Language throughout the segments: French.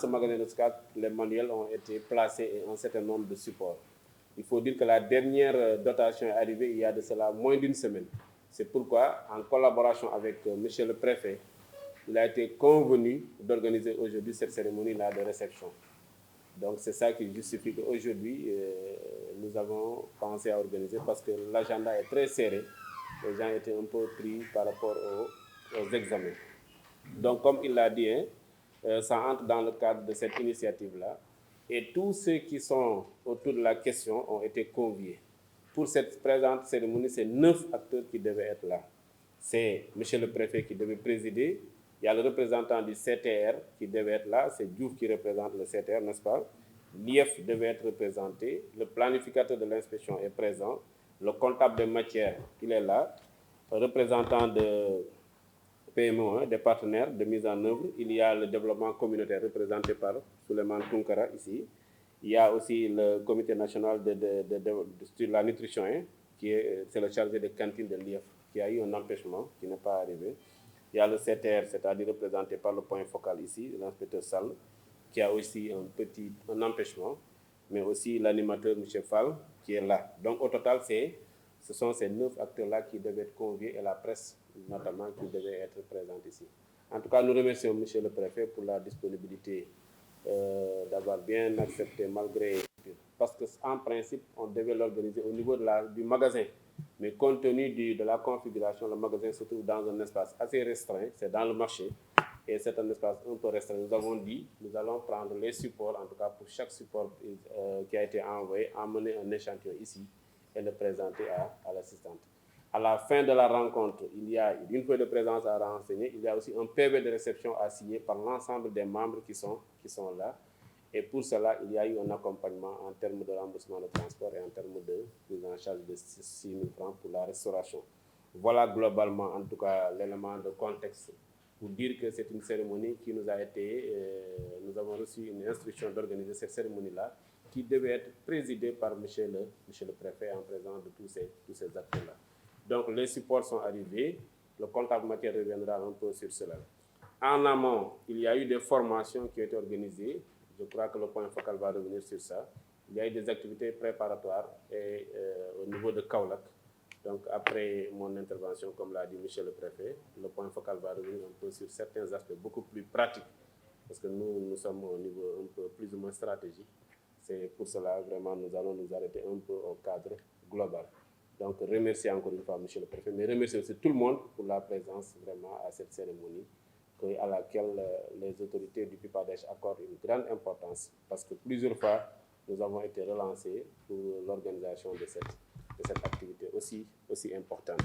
ce magasin de stockage, les manuels ont été placés et un certain nombre de supports. Il faut dire que la dernière dotation est arrivée il y a de cela moins d'une semaine. C'est pourquoi, en collaboration avec monsieur le préfet, il a été convenu d'organiser aujourd'hui cette cérémonie-là de réception. Donc c'est ça qui justifie qu'aujourd'hui, nous avons pensé à organiser parce que l'agenda est très serré. Les gens étaient un peu pris par rapport aux examens. Donc comme il l'a dit, ça entre dans le cadre de cette initiative-là. Et tous ceux qui sont autour de la question ont été conviés. Pour cette présente cérémonie, c'est 9 acteurs qui devaient être là. C'est monsieur le préfet qui devait présider. Il y a le représentant du CTR qui devait être là. C'est Diouf qui représente le CTR, n'est-ce pas? L'IF devait être représenté. Le planificateur de l'inspection est présent. Le comptable de matière, il est là. Le représentant de PMO, des partenaires de mise en œuvre. Il y a le développement communautaire représenté par Souleymane Tunkara ici. Il y a aussi le comité national sur la nutrition, c'est le chargé de cantine de l'IF, qui a eu un empêchement, qui n'est pas arrivé. Il y a le CTR, c'est-à-dire représenté par le point focal ici, l'inspecteur Sall, qui a aussi un empêchement, mais aussi l'animateur M. Fall, qui est là. Donc au total, ce sont ces 9 acteurs-là qui devaient être conviés et la presse, notamment, qui devait être présente ici. En tout cas, nous remercions M. le préfet pour la disponibilité d'avoir bien accepté malgré... Parce qu'en principe, on devait l'organiser au niveau du magasin. Mais compte tenu de la configuration, le magasin se trouve dans un espace assez restreint, c'est dans le marché, et c'est un espace un peu restreint. Nous avons dit, nous allons prendre les supports, en tout cas pour chaque support qui a été envoyé, emmener un échantillon ici et le présenter à l'assistante. À la fin de la rencontre, il y a une feuille de présence à renseigner, il y a aussi un PV de réception à signer par l'ensemble des membres qui sont là. Et pour cela, il y a eu un accompagnement en termes de remboursement de transport et en termes de prise en charge de 6 000 francs pour la restauration. Voilà globalement, en tout cas, l'élément de contexte pour dire que c'est une cérémonie qui nous a été... nous avons reçu une instruction d'organiser cette cérémonie-là qui devait être présidée par monsieur le préfet en présence de tous ces acteurs-là. Donc les supports sont arrivés, le comptable matière reviendra un peu sur cela. En amont, il y a eu des formations qui ont été organisées. Je crois que le point focal va revenir sur ça. Il y a eu des activités préparatoires et, au niveau de Kaolack. Donc après mon intervention, comme l'a dit monsieur le préfet, le point focal va revenir un peu sur certains aspects beaucoup plus pratiques. Parce que nous sommes au niveau un peu plus ou moins stratégique. C'est pour cela, vraiment, nous allons nous arrêter un peu au cadre global. Donc remercier encore une fois monsieur le préfet, mais remercier aussi tout le monde pour la présence vraiment à cette cérémonie, à laquelle les autorités du PIPADES accordent une grande importance, parce que plusieurs fois, nous avons été relancés pour l'organisation de cette activité aussi importante.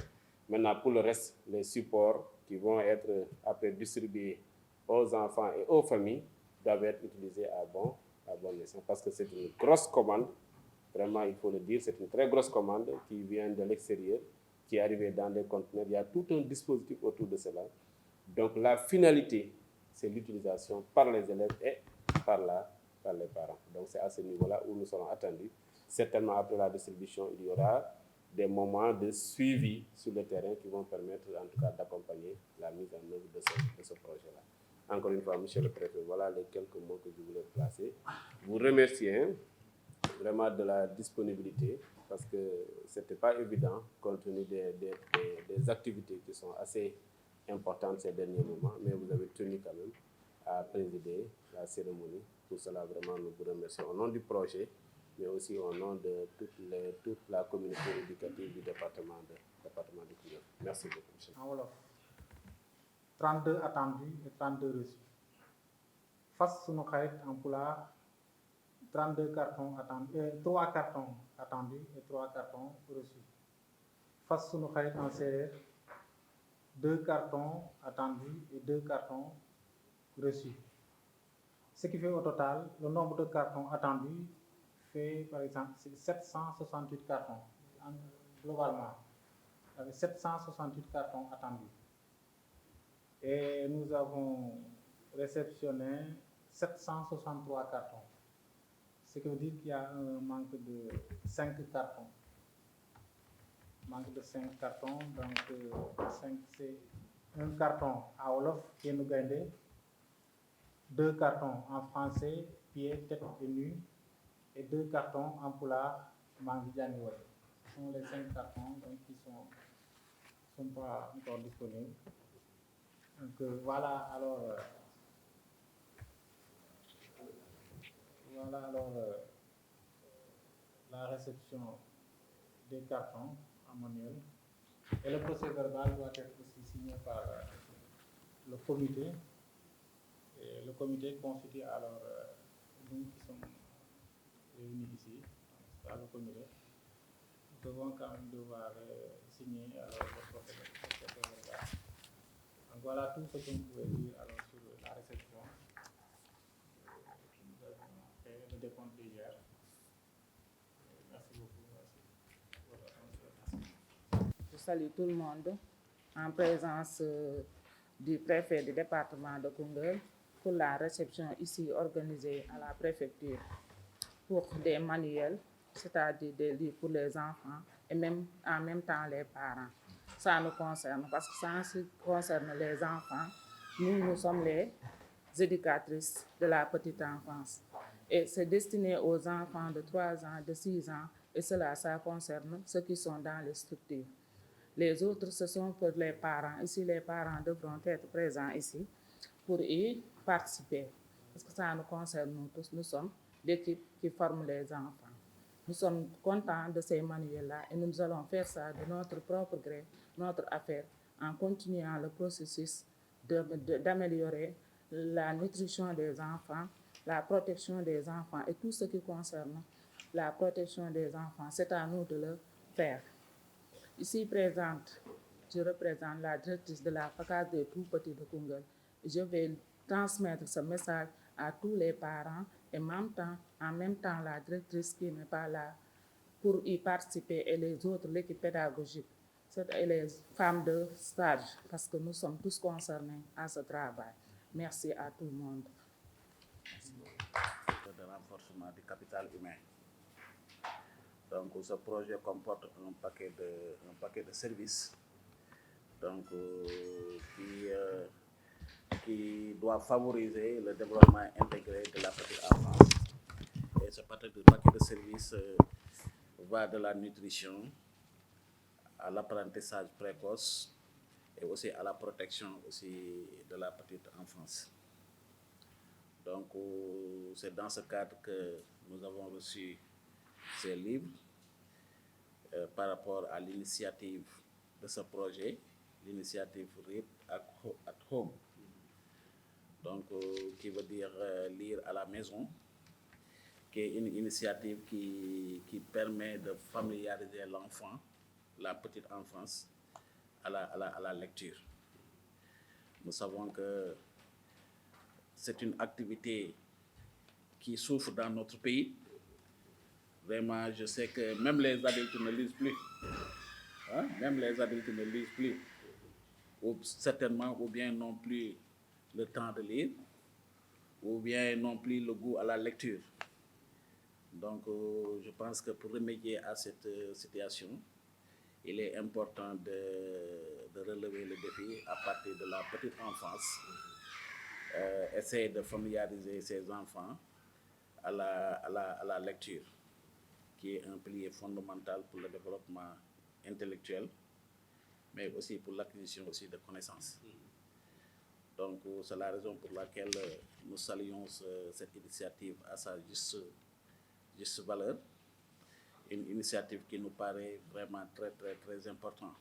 Maintenant, pour le reste, les supports qui vont être après distribués aux enfants et aux familles doivent être utilisés à bon escient, parce que c'est une grosse commande. Vraiment, il faut le dire, c'est une très grosse commande qui vient de l'extérieur, qui est arrivée dans des conteneurs. Il y a tout un dispositif autour de cela. Donc la finalité, c'est l'utilisation par les élèves et par les parents. Donc c'est à ce niveau-là où nous serons attendus. Certainement après la distribution, il y aura des moments de suivi sur le terrain qui vont permettre en tout cas d'accompagner la mise en œuvre de ce projet-là. Encore une fois, monsieur le préfet, voilà les quelques mots que je voulais placer. Vous remercier vraiment de la disponibilité, parce que ce n'était pas évident compte tenu des activités qui sont assez importantes ces derniers moments, mais vous avez tenu quand même à présider la cérémonie. Pour cela, vraiment, nous vous remercions au nom du projet, mais aussi au nom de toute la communauté éducative du département de Koungheul. Merci beaucoup, monsieur. En Wolof, 32 attendus et 32 reçus. Face sunu xarit en pulaar, 32 cartons attendus, 3 cartons attendus et 3 cartons reçus. Face sunu xarit en séeréer, 2 cartons attendus et 2 cartons reçus. Ce qui fait au total, le nombre de cartons attendus fait par exemple 768 cartons globalement, avec 768 cartons attendus. Et nous avons réceptionné 763 cartons. Ce qui veut dire qu'il y a un manque de 5 cartons. Manque de 5 cartons, donc 5, c'est un carton à Wolof, Kénu Gaindé, 2 cartons en français, pied, tête et nues, et 2 cartons en pulaar, Mangi Jani Wolof. Ce sont les 5 cartons donc, qui sont pas encore disponibles. Donc voilà alors, la réception des cartons en manuel. Et le procès-verbal doit être aussi signé par le comité. Et le comité constitue alors nous qui sommes réunis ici, par le comité. Nous devons quand même devoir signer alors, le procès-verbal. Donc voilà tout ce qu'on pouvait dire alors, sur la réception. Nous avons fait le décompte d'hier. Merci beaucoup. Merci pour votre attention. Je salue tout le monde en présence du préfet du département de Koungheul pour la réception ici organisée à la préfecture pour des manuels, c'est-à-dire des livres pour les enfants et même en même temps les parents. Ça nous concerne parce que ça concerne les enfants. Nous sommes les éducatrices de la petite enfance. Et c'est destiné aux enfants de 3 ans, de 6 ans, et cela, ça concerne ceux qui sont dans les structures. Les autres, ce sont pour les parents. Ici, les parents devront être présents ici pour y participer. Parce que ça nous concerne nous tous. Nous sommes l'équipe qui forme les enfants. Nous sommes contents de ces manuels-là et nous allons faire ça de notre propre gré, notre affaire, en continuant le processus d'améliorer la nutrition des enfants, la protection des enfants et tout ce qui concerne la protection des enfants. C'est à nous de le faire. Ici présente, je représente la directrice de la FACAS des tout-petits de Koungheul. Je vais transmettre ce message à tous les parents et en même temps la directrice qui n'est pas là pour y participer et les autres, l'équipe pédagogique et les femmes de stage parce que nous sommes tous concernés à ce travail. Merci à tout le monde. De renforcement du capital humain. Donc ce projet comporte un paquet de services donc, qui doit favoriser le développement intégré de la petite enfance. Et ce paquet de services va de la nutrition à l'apprentissage précoce et aussi à la protection aussi de la petite enfance. Donc c'est dans ce cadre que nous avons reçu ces livres par rapport à l'initiative de ce projet, l'initiative Read at Home, donc qui veut dire lire à la maison, qui est une initiative qui permet de familiariser l'enfant, la petite enfance, à la lecture. Nous savons que c'est une activité qui souffre dans notre pays. Vraiment, je sais que même les adultes ne lisent plus. Hein? Même les adultes ne lisent plus. Ou certainement, ou bien n'ont plus le temps de lire, ou bien n'ont plus le goût à la lecture. Donc, je pense que pour remédier à cette situation, il est important de relever le défi à partir de la petite enfance. Essayer de familiariser ces enfants à la lecture, qui est un pilier fondamental pour le développement intellectuel, mais aussi pour l'acquisition aussi de connaissances. Donc, c'est la raison pour laquelle nous saluons cette initiative à sa juste valeur, une initiative qui nous paraît vraiment très, très, très importante.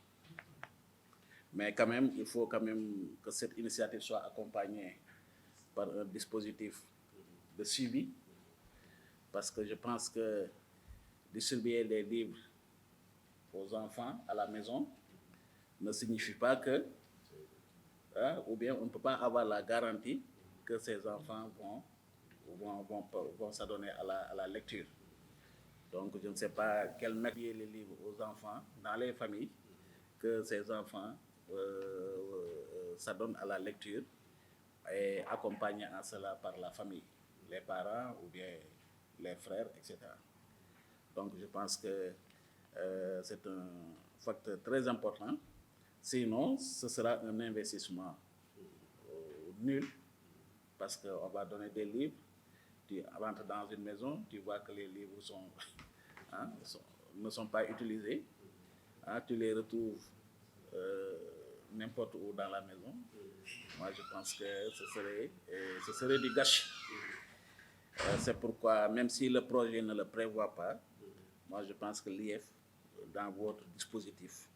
Mais quand même, il faut quand même que cette initiative soit accompagnée par un dispositif de suivi, parce que je pense que distribuer des livres aux enfants à la maison ne signifie pas que, ou bien on ne peut pas avoir la garantie que ces enfants vont s'adonner à la lecture. Donc je ne sais pas quel mettre les livres aux enfants dans les familles, que ces enfants s'adonnent à la lecture et accompagnés en cela par la famille, les parents ou bien les frères, etc. Donc je pense que c'est un facteur très important. Sinon, ce sera un investissement nul parce qu'on va donner des livres. Tu rentres dans une maison, tu vois que les livres ne sont pas utilisés. Tu les retrouves n'importe où dans la maison. Moi, je pense que ce serait du gâchis. C'est pourquoi, même si le projet ne le prévoit pas, moi, je pense que l'IF, dans votre dispositif,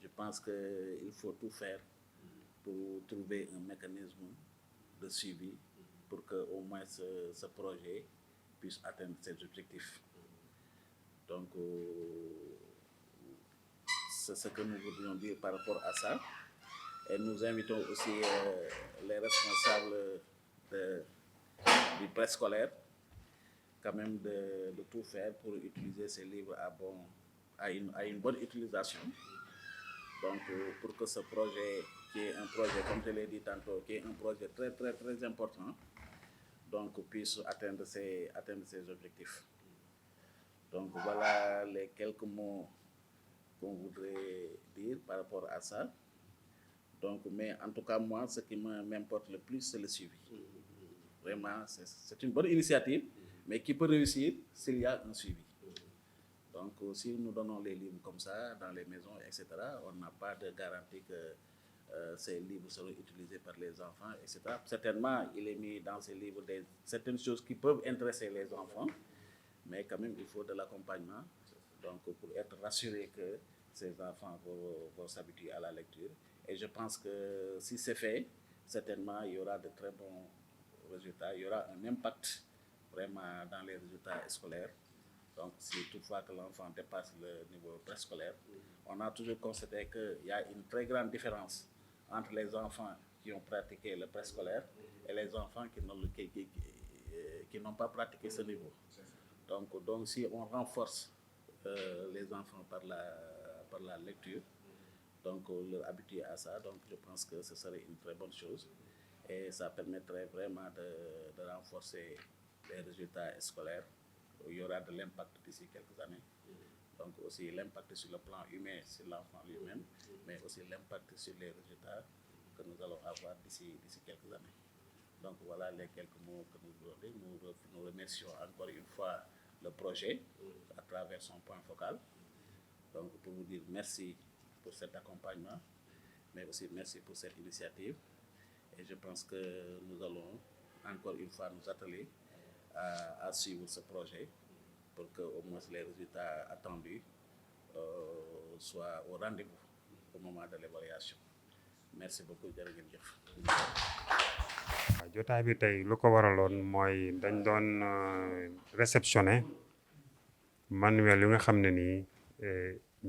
je pense qu'il faut tout faire pour trouver un mécanisme de suivi pour que au moins ce projet puisse atteindre ses objectifs. Donc, c'est ce que nous voudrions dire par rapport à ça. Et nous invitons aussi les responsables du préscolaire quand même de tout faire pour utiliser ces livres à une bonne utilisation. Donc, pour que ce projet, qui est un projet, comme je l'ai dit tantôt, qui est un projet très, très, très important, donc puisse atteindre ses objectifs. Donc, voilà les quelques mots qu'on voudrait dire par rapport à ça. Donc, mais en tout cas, moi, ce qui m'importe le plus, c'est le suivi. Vraiment, c'est une bonne initiative, mais qui peut réussir s'il y a un suivi. Donc, si nous donnons les livres comme ça dans les maisons, etc., on n'a pas de garantie que ces livres seront utilisés par les enfants, etc. Certainement, il est mis dans ces livres certaines choses qui peuvent intéresser les enfants, mais quand même, il faut de l'accompagnement. Donc, pour être rassuré que ces enfants vont s'habituer à la lecture. Et je pense que si c'est fait, certainement, il y aura de très bons résultats. Il y aura un impact vraiment dans les résultats scolaires. Donc, si toutefois que l'enfant dépasse le niveau préscolaire, on a toujours constaté qu'il y a une très grande différence entre les enfants qui ont pratiqué le préscolaire et les enfants qui n'ont pas pratiqué ce niveau. Donc, si on renforce les enfants par la lecture, donc leur habituer à ça, donc je pense que ce serait une très bonne chose et ça permettrait vraiment de renforcer les résultats scolaires. Il y aura de l'impact d'ici quelques années. Donc aussi l'impact sur le plan humain, sur l'enfant lui-même, mais aussi l'impact sur les résultats que nous allons avoir d'ici quelques années. Donc voilà les quelques mots que nous voulons dire. Nous remercions encore une fois le projet à travers son point focal. Donc pour vous dire merci pour cet accompagnement, mais aussi merci pour cette initiative. Et je pense que nous allons encore une fois nous atteler à suivre ce projet pour que au moins les résultats attendus soient au rendez-vous au moment de l'évaluation. Merci beaucoup, jërë ngeen jëf. jotaay bi tey lu ko waraloon mooy dañ doon réceptionné manuel yu nga xam ne nii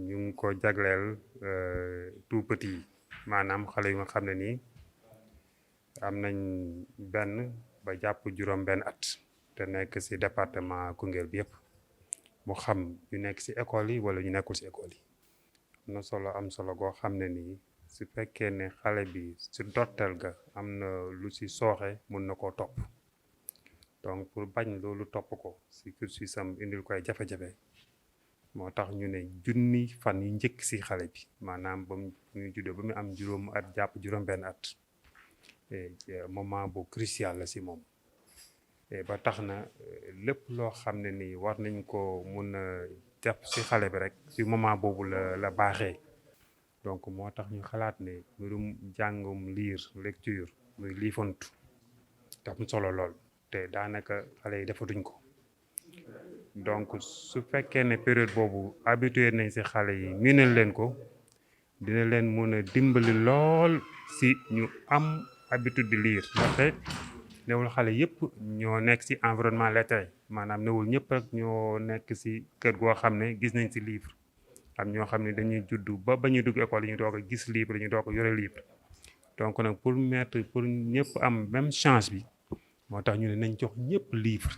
ñu ngi ko jagleel tout petit yi maanaam xale yu nga xam ne nii am nañ benn ba jàpp juróom benn at te nekk ci département Koungheul bi yëpp mu xam ñu nekk ci école yi wala ñu nekkul ci école yi am solo goo xam ne nii su fekkee ne xale bi ci ndorteel ga am na lu ci sooxe mun na koo topp donc pour bañ loolu topp ko ci cursus am indil koy jafe-jafe moo tax ñu ne junni fan yu njëkk ci xale bi maanaam ba mu juddoo ba mu am juróom at jàpp juróom benn at moment bu crucial la ci moom ba tax na lépp loo xam ne nii war nañ ko mun a def ci xale bi rek ci moment boobu la baaxee donc moo tax ñu xalaat ne mbirum jàngum lecture muy liifantu daf mu solo lool te daanaka xale yi defatuñ ko donc su fekkee ne période boobu habitué nañ ci xale yi miinal leen ko dina leen mën a dimbali lool ci ñu am habitude di lire ndaxte newul xale yëpp ñoo nekk ci environnement lettré maanaam newul ñëpp rek ñoo nekk ci kër goo xam ne gis nañ ci livre am ñoo xam ne dañuy juddu ba ñuy dugg école yi ñu doog a gis livre ñu doog a yore livre donc nag pour ñëpp am même chance bi moo tax ñu ne nañ jox ñëpp livre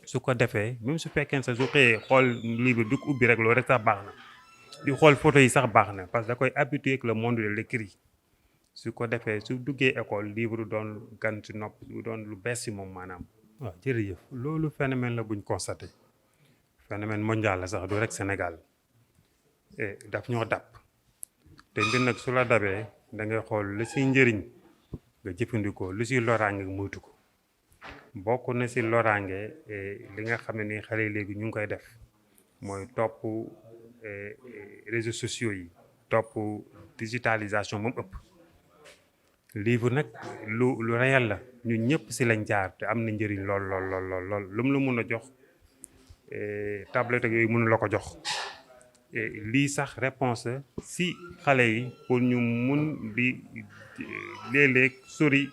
su ko defee même su fekkee sa su xëyee xool livre du ko ubbi rek loolu rek sax baax na di xool photo yi sax baax na parce que da koy habitué ak le monde de l'écrit su ko defee su duggee école livre doon gan ci nopp doon lu bees ci moom maanaam. waaw jërëjëf loolu phénomène la buñ constaté phénomène mondial la sax du rek Sénégal daf ñoo dab te mbir nag su la dabee da ngay xool li ci njëriñ nga jëfandikoo lu si loraange moytu ko bokk na si loraange li nga xam ne ni xale yi léegi ñu ngi koy def mooy topp réseaux sociaux yi topp digitalisation moom ëpp livre nag lu réel la ñun ñëpp si lañ jaar te am na njëriñ lool lu mu la mun a jox tablette yooyu mënu la ko jox lii sax réponse si xale yi pour ñu mun di léeg-léeg sori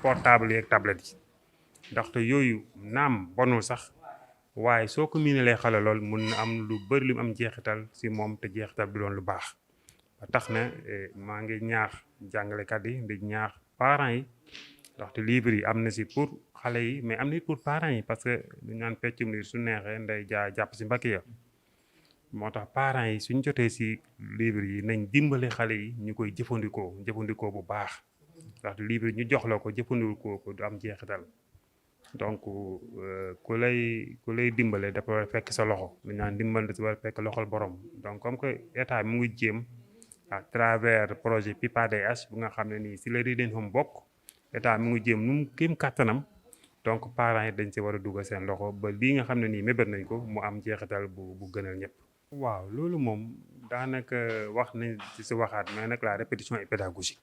portable yi ak tablette yi ndaxte yooyu naam bonul sax waaye soo ko miinalee xale lool mun na am lu bëri lu mu am jeexital si moom te jeexital bi doon lu baax ba tax na maa ngi ñaax jàngalekat yi di ñaax parents yi ndaxte livre yi am na si pour xale yi mais am na pour parents yi parce que ñu naan peccum liir su neexee nday jàpp si mbakki ya moo tax parents yi suñ jotee si livre yi nañ dimbale xale yi ñu koy jëfandikoo bu baax ndaxte livre yi ñu jox la ko jëfandikoo ko du am jeexital donc ku lay dimbale dafa war a fekk sa loxo lu naan dimbal da si war a fekk loxol borom donc comme que état mu ngi jéem à travers projet PIPADH bu nga xam ne nii si la Reading Home bokk état mu ngi jéem nu mu kéem kàttanam donc parents yi dañ si war a dugal seen loxo ba lii nga xam ne nii mébét nañ ko mu am jeexital bu gënal ñëpp. waaw loolu moom daanaka wax nañ ci si waxaat mais nag la répétition est pédagogique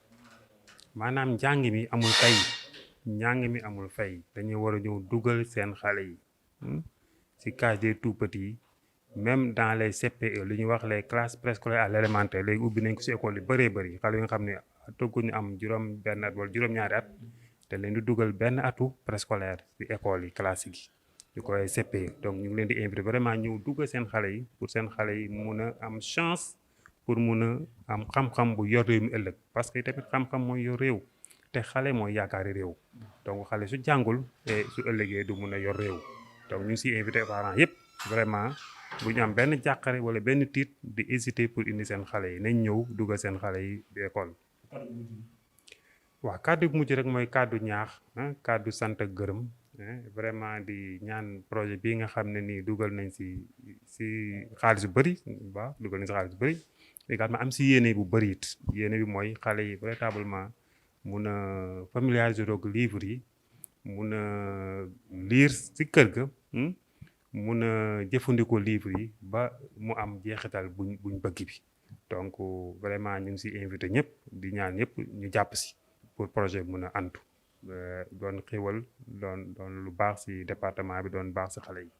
maanaam njàng mi amul fay dañuy war a ñëw dugal seen xale yi si case des tout petits yi même dans les CPE li ñuy wax les classes préscolaires à l'élémentaire léegi ubbi nañ ko si école yu bëree bëri xale yi nga xam ne tëgguñu am juróom benn at wala juróom-ñaari at te leen di dugal benn atu préscolaire si école yi classique yi ñu koy CPE donc ñu ngi leen di invité vraiment ñëw dugal seen xale yi pour seen xale yi mun a am chance pour mun a am xam-xam bu yor réew mi ëllëg parce que tamit xam-xam mooy yor réew te xale mooy yaakaari réew donc xale su jàngul su ëllëgee du mun a yor réew donc ñu ngi siy invité parents yëpp vraiment bu ñu am benn jàqare wala benn tiit di hésiter pour indi seen xale yi nañ ñëw dugal seen xale yi di école. waaw kàddu bu mujj rek mooy kàddu ñaax kàddu sant ak gërëm vraiment di ñaan projet bii nga xam ne nii dugal nañ si xaalis bu bëri waaw dugal nañ si xaalis bu bëri également am si yéene bu bëri it yéene bi mooy xale yi véritablement mun a familiariser doog livre yi mun a lire si kër ga mun a jëfandikoo livre yi ba mu am jeexital buñ bëgg bi donc vraiment ñu ngi si invité ñëpp di ñaan ñëpp ñu jàpp si pour projet bi mun a antu doon xéwal doon lu baax si département bi doon baax si xale yi